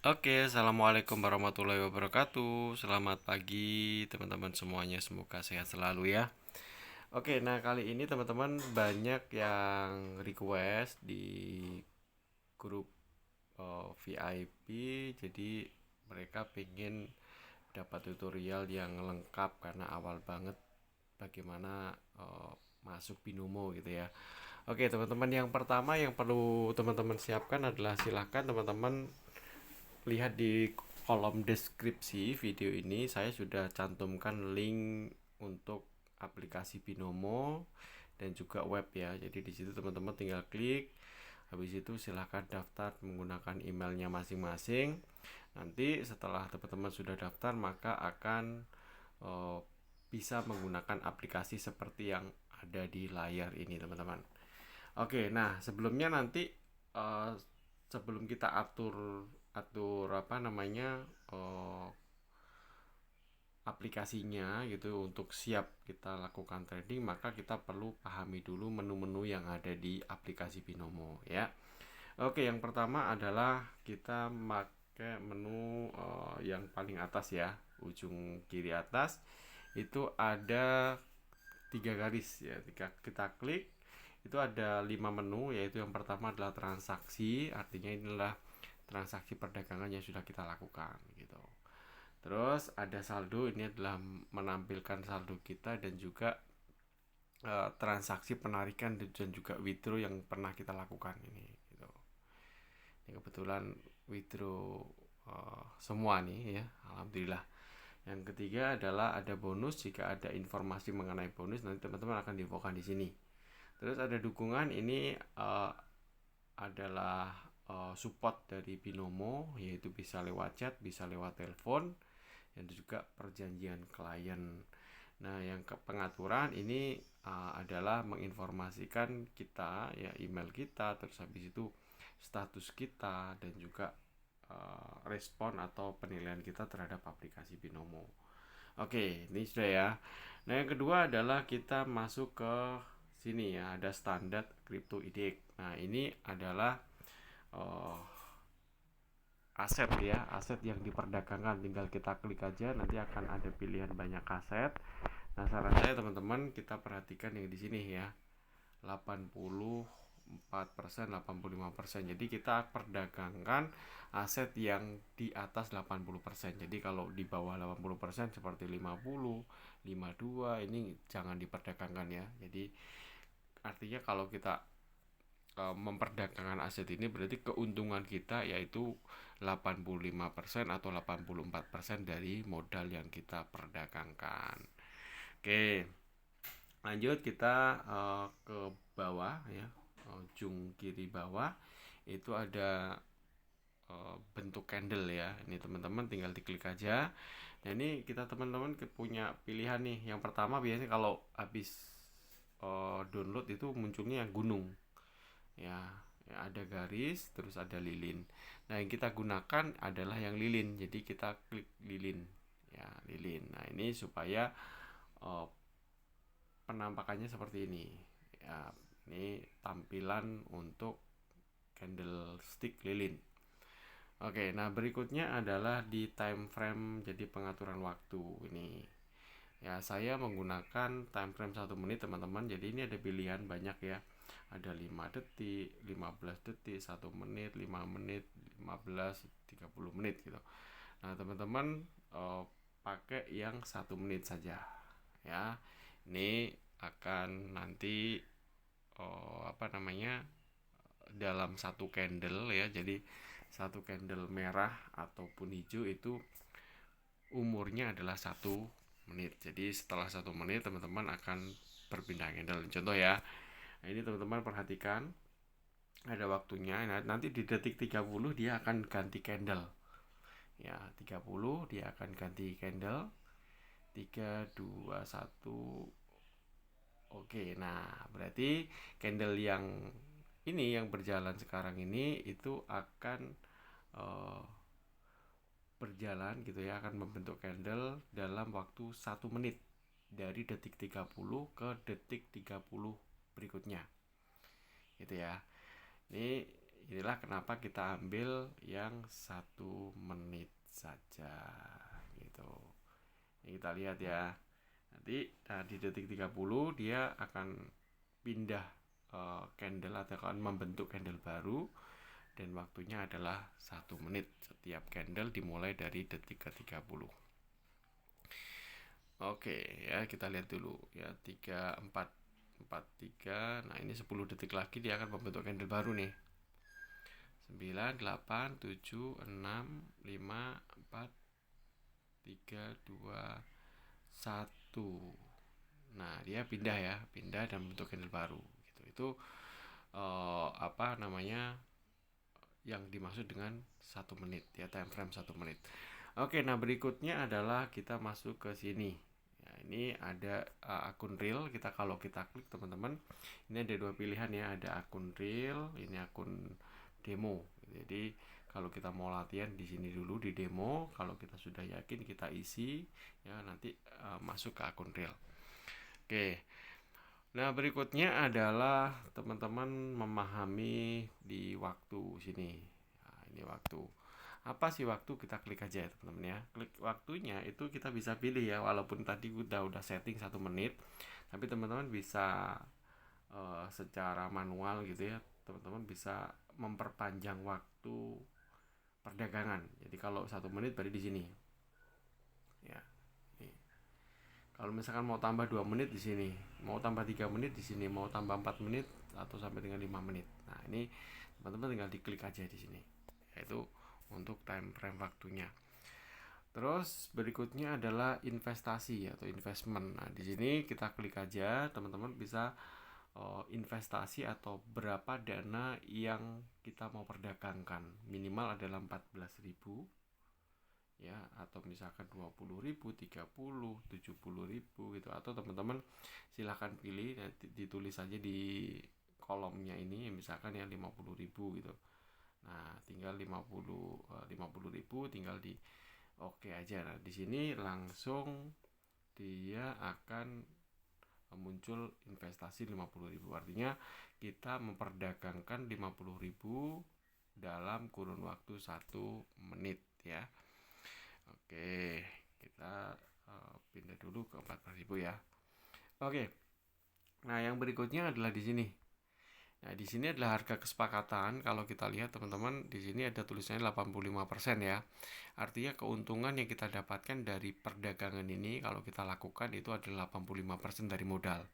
Oke, assalamualaikum warahmatullahi wabarakatuh. Selamat pagi, teman-teman semuanya. Semoga sehat selalu ya. Oke, nah kali ini teman-teman banyak yang request di grup VIP. Jadi mereka pengen dapat tutorial yang lengkap karena awal banget bagaimana masuk Binomo gitu ya. Oke, teman-teman, yang pertama yang perlu teman-teman siapkan adalah silahkan teman-teman lihat di kolom deskripsi video ini. Saya sudah cantumkan link untuk aplikasi Binomo dan juga web ya. Jadi di situ teman-teman tinggal klik. Habis itu silahkan daftar menggunakan emailnya masing-masing. Nanti setelah teman-teman sudah daftar, maka akan eh, bisa menggunakan aplikasi seperti yang ada di layar ini, teman-teman. Oke, nah sebelumnya nanti eh, sebelum kita atur atur apa namanya eh, aplikasinya gitu untuk siap kita lakukan trading, maka kita perlu pahami dulu menu-menu yang ada di aplikasi Binomo ya. Oke, yang pertama adalah kita pakai menu yang paling atas ya, ujung kiri atas itu ada tiga garis ya. Ketika kita klik itu ada 5 menu, yaitu yang pertama adalah transaksi, artinya inilah transaksi perdagangan yang sudah kita lakukan gitu. Terus ada saldo, ini adalah menampilkan saldo kita dan juga transaksi penarikan dan juga withdraw yang pernah kita lakukan ini gitu. Ini kebetulan withdraw semua nih ya, alhamdulillah. Yang ketiga adalah ada bonus. Jika ada informasi mengenai bonus, nanti teman-teman akan diinfokan di sini. Terus ada dukungan, ini adalah support dari Binomo, yaitu bisa lewat chat, bisa lewat telepon, dan juga perjanjian klien. Nah, yang ke pengaturan ini adalah menginformasikan kita ya, email kita, terus habis itu status kita dan juga respon atau penilaian kita terhadap aplikasi Binomo. Oke, ini sudah ya. Nah, yang kedua adalah kita masuk ke sini ya, ada standar crypto IDX. Nah, ini adalah uh, aset ya, aset yang diperdagangkan. Tinggal kita klik aja, nanti akan ada pilihan banyak aset. Nah, saran saya teman-teman kita perhatikan yang di sini ya, 84%, 85%. Jadi kita perdagangkan aset yang di atas 80%. Jadi kalau di bawah 80% seperti 50, 52 ini jangan diperdagangkan ya. Jadi artinya kalau kita memperdagangkan aset ini berarti keuntungan kita yaitu 85% atau 84% dari modal yang kita perdagangkan. Oke, lanjut kita ke bawah ya, ujung kiri bawah itu ada bentuk candle ya. Ini teman-teman tinggal diklik aja. Nah, ini kita teman-teman punya pilihan nih. Yang pertama biasanya kalau habis download itu munculnya yang gunung ya, ya ada garis terus ada lilin. Nah, yang kita gunakan adalah yang lilin, jadi kita klik lilin ya, lilin. Nah, ini supaya uh, penampakannya seperti ini ya. Ini tampilan untuk candlestick lilin. Oke, nah berikutnya adalah di time frame, jadi pengaturan waktu ini ya. Saya menggunakan time frame 1 menit teman-teman. Jadi ini ada pilihan banyak ya, ada 5 detik, 15 detik, 1 menit, 5 menit, 15, 30 menit gitu. Nah, teman-teman pakai yang 1 menit saja ya. Ini akan nanti apa namanya, dalam satu candle ya, jadi satu candle merah ataupun hijau itu umurnya adalah 1 menit. Jadi setelah 1 menit teman-teman akan berpindah candle. Contoh ya, nah ini teman-teman perhatikan ada waktunya. Nah, nanti di detik 30 dia akan ganti candle ya, 30 dia akan ganti candle. 3, 2, 1. Oke, nah berarti candle yang ini yang berjalan sekarang ini itu akan uh, berjalan gitu ya, akan membentuk candle dalam waktu 1 menit dari detik 30 ke detik 30 berikutnya gitu ya. Ini inilah kenapa kita ambil yang 1 menit saja gitu. Ini kita lihat ya. Nanti di detik 30 dia akan pindah candle atau akan membentuk candle baru, dan waktunya adalah 1 menit. Setiap candle dimulai dari detik ke 30. Oke ya, kita lihat dulu ya, 3 4 4 3. Nah, ini 10 detik lagi dia akan membentuk candle baru nih. 9 8 7 6 5 4 3 2 1. Nah, dia pindah ya, pindah dan membentuk candle baru gitu. Itu apa namanya, yang dimaksud dengan 1 menit ya, time frame 1 menit. Oke, nah berikutnya adalah kita masuk ke sini ya, ini ada akun real. Kalau kita klik teman-teman, ini ada 2 pilihan ya, ada akun real, ini akun demo. Jadi kalau kita mau latihan di sini dulu di demo, kalau kita sudah yakin kita isi ya, nanti masuk ke akun real. Oke. Nah, berikutnya adalah teman-teman memahami di waktu sini. Nah, ini waktu. Apa sih waktu? Kita klik aja ya, teman-teman ya. Klik waktunya itu kita bisa pilih ya, walaupun tadi udah setting 1 menit, tapi teman-teman bisa secara manual gitu ya. Teman-teman bisa memperpanjang waktu perdagangan. Jadi kalau 1 menit berarti di sini. Ya. Kalau misalkan mau tambah 2 menit di sini, mau tambah 3 menit di sini, mau tambah 4 menit atau sampai dengan 5 menit. Nah, ini teman-teman tinggal diklik aja di sini. Yaitu untuk time frame waktunya. Terus berikutnya adalah investasi atau investment. Nah, di sini kita klik aja, teman-teman bisa investasi atau berapa dana yang kita mau perdagangkan. Minimal adalah 14.000 ya, atau misalkan 20.000, 30, 70.000 gitu, atau teman-teman silahkan pilih, nanti ditulis aja di kolomnya ini misalkan ya 50.000 gitu. Nah, tinggal 50.000 tinggal di oke aja. Nah, di sini langsung dia akan muncul investasi 50.000, artinya kita memperdagangkan 50.000 dalam kurun waktu 1 menit ya. Oke, kita pindah dulu ke 14.000 ya. Oke. Nah, yang berikutnya adalah di sini. Nah, di sini adalah harga kesepakatan. Kalau kita lihat teman-teman, di sini ada tulisannya 85% ya. Artinya keuntungan yang kita dapatkan dari perdagangan ini kalau kita lakukan itu adalah 85% dari modal.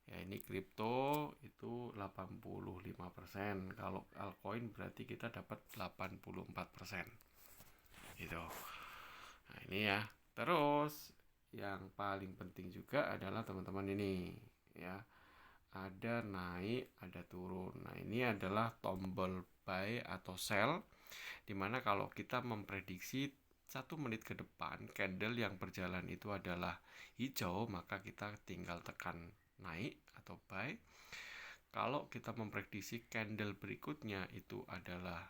Ya, ini kripto itu 85%. Kalau altcoin berarti kita dapat 84%. Gitu. Nah, ini ya. Terus yang paling penting juga adalah teman-teman ini ya. Ada naik, ada turun. Nah, ini adalah tombol buy atau sell, dimana kalau kita memprediksi 1 menit ke depan candle yang berjalan itu adalah hijau, maka kita tinggal tekan naik atau buy. Kalau kita memprediksi candle berikutnya itu adalah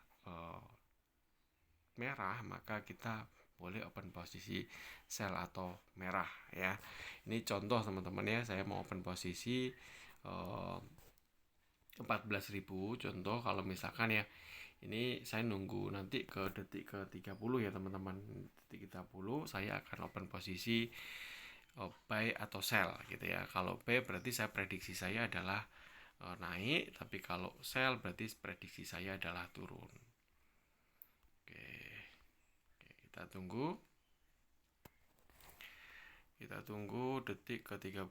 merah, maka kita boleh open posisi sell atau merah ya. Ini contoh teman-teman ya, saya mau open posisi 14.000 contoh. Kalau misalkan ya, ini saya nunggu nanti ke detik ke 30 ya teman-teman. Detik 30 saya akan open posisi buy atau sell gitu ya. Kalau buy berarti saya prediksi saya adalah naik, tapi kalau sell berarti prediksi saya adalah turun. Oke, kita tunggu. Kita tunggu detik ke 30.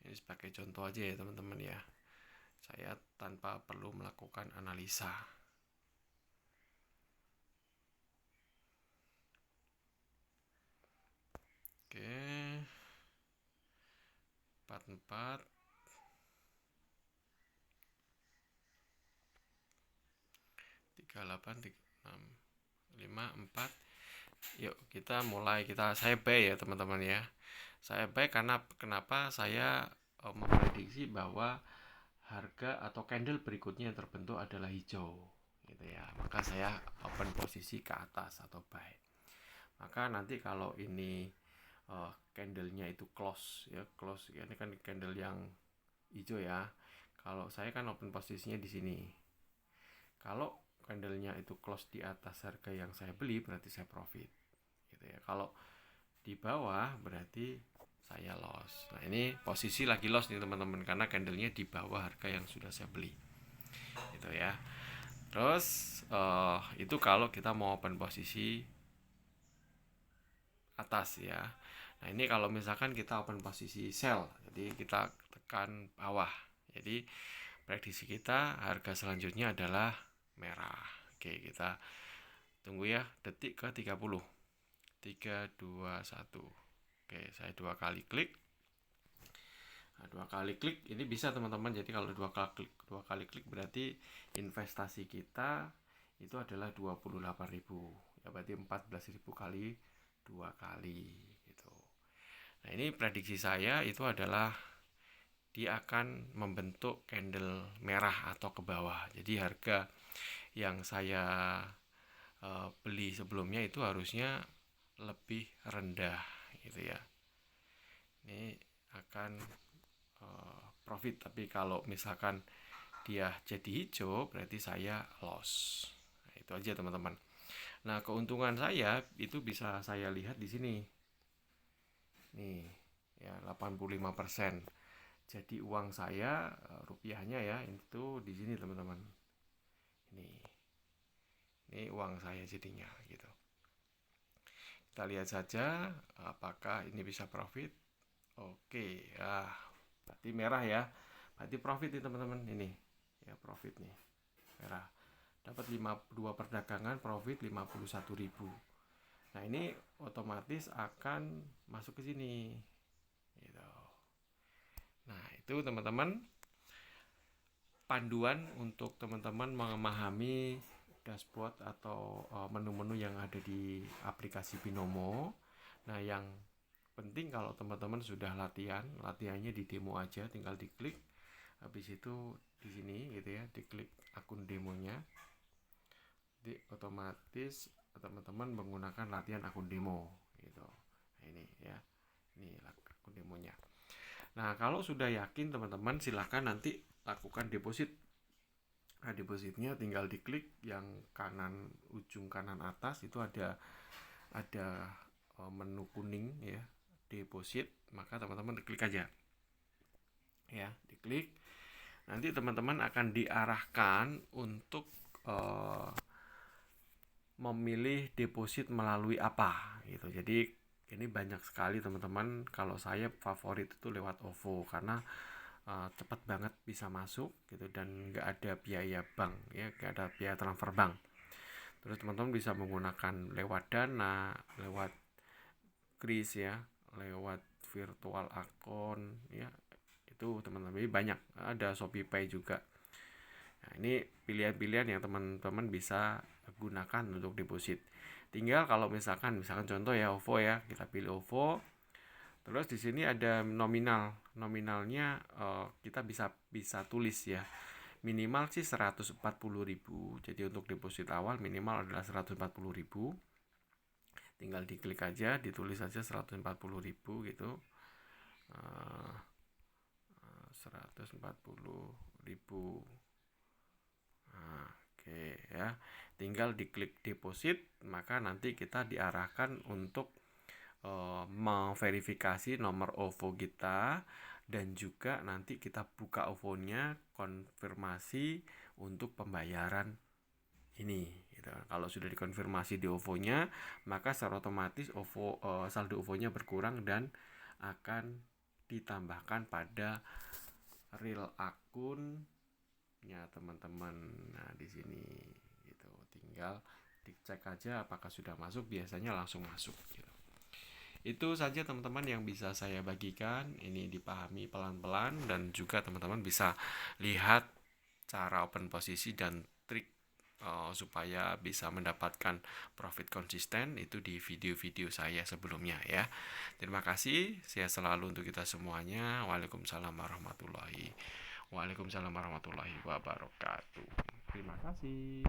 Ini sebagai contoh aja ya teman-teman ya. Saya tanpa perlu melakukan analisa. Oke. 44 38 36 54. Yuk kita mulai, saya buy ya teman-teman ya. Saya buy karena kenapa? Saya memprediksi bahwa harga atau candle berikutnya yang terbentuk adalah hijau gitu ya. Maka saya open posisi ke atas atau buy. Maka nanti kalau ini candlenya itu close ya, ini kan candle yang hijau ya. Kalau saya kan open posisinya di sini. Kalau candlenya itu close di atas harga yang saya beli, berarti saya profit gitu ya. Kalau di bawah berarti saya loss. Nah, ini posisi lagi loss nih teman-teman, karena candlenya di bawah harga yang sudah saya beli gitu ya. Terus itu kalau kita mau open posisi atas ya. Nah, ini kalau misalkan kita open posisi sell, jadi kita tekan bawah. Jadi prediksi kita harga selanjutnya adalah merah. Oke, kita tunggu ya, detik ke 30. 3 2 1. Oke, saya 2 kali klik. Nah, 2 kali klik ini bisa teman-teman. Jadi kalau 2 kali klik berarti investasi kita itu adalah 28.000. Ya berarti 14.000 kali 2 kali gitu. Nah, ini prediksi saya itu adalah dia akan membentuk candle merah atau ke bawah. Jadi harga yang saya beli sebelumnya itu harusnya lebih rendah gitu ya. Ini akan profit, tapi kalau misalkan dia jadi hijau berarti saya loss. Nah, itu aja teman-teman. Nah, keuntungan saya itu bisa saya lihat di sini. Nih, ya 85%. Jadi uang saya rupiahnya ya itu di sini teman-teman. Ini uang saya jadinya gitu. Kita lihat saja apakah ini bisa profit. Oke, ya. Berarti merah ya. Berarti profit nih teman-teman. Ini ya profit nih. Merah. Dapat 52 perdagangan, profit 51.000. Nah, ini otomatis akan masuk ke sini. Gitu. Nah, itu teman-teman panduan untuk teman-teman memahami dashboard atau menu-menu yang ada di aplikasi Binomo. Nah, yang penting kalau teman-teman sudah latihannya di demo aja, tinggal diklik. Habis itu di sini gitu ya, diklik akun demonya. Jadi otomatis teman-teman menggunakan latihan akun demo gitu. Nah, ini ya. Ini akun demonya. Nah, kalau sudah yakin teman-teman silahkan nanti lakukan deposit. Nah, depositnya tinggal diklik yang kanan, ujung kanan atas itu ada menu kuning ya, deposit, maka teman-teman klik aja ya, diklik. Nanti teman-teman akan diarahkan untuk memilih deposit melalui apa gitu. Jadi ini banyak sekali teman-teman. Kalau saya favorit itu lewat OVO karena cepat banget bisa masuk gitu dan nggak ada biaya bank ya, nggak ada biaya transfer bank. Terus teman-teman bisa menggunakan lewat Dana, lewat Kris ya, lewat virtual account ya, itu teman-teman banyak, ada ShopeePay juga. Nah, ini pilihan-pilihan yang teman-teman bisa gunakan untuk deposit. Tinggal kalau misalkan contoh ya OVO ya, kita pilih OVO. Terus di sini ada nominalnya kita bisa tulis ya. Minimal sih 140.000. Jadi untuk deposit awal minimal adalah 140.000. Tinggal diklik aja, ditulis aja 140.000 gitu. 140.000. Nah, oke ya. Tinggal diklik deposit, maka nanti kita diarahkan untuk memverifikasi nomor OVO kita dan juga nanti kita buka OVO-nya, konfirmasi untuk pembayaran ini gitu. Kalau sudah dikonfirmasi di OVO-nya, maka secara otomatis saldo OVO-nya berkurang dan akan ditambahkan pada real akunnya teman-teman. Nah, di sini gitu. Tinggal dicek aja apakah sudah masuk, biasanya langsung masuk gitu. Itu saja teman-teman yang bisa saya bagikan. Ini dipahami pelan-pelan dan juga teman-teman bisa lihat cara open posisi dan trik supaya bisa mendapatkan profit konsisten itu di video-video saya sebelumnya ya. Terima kasih, sehat selalu untuk kita semuanya. Waalaikumsalam warahmatullahi wabarakatuh. Terima kasih.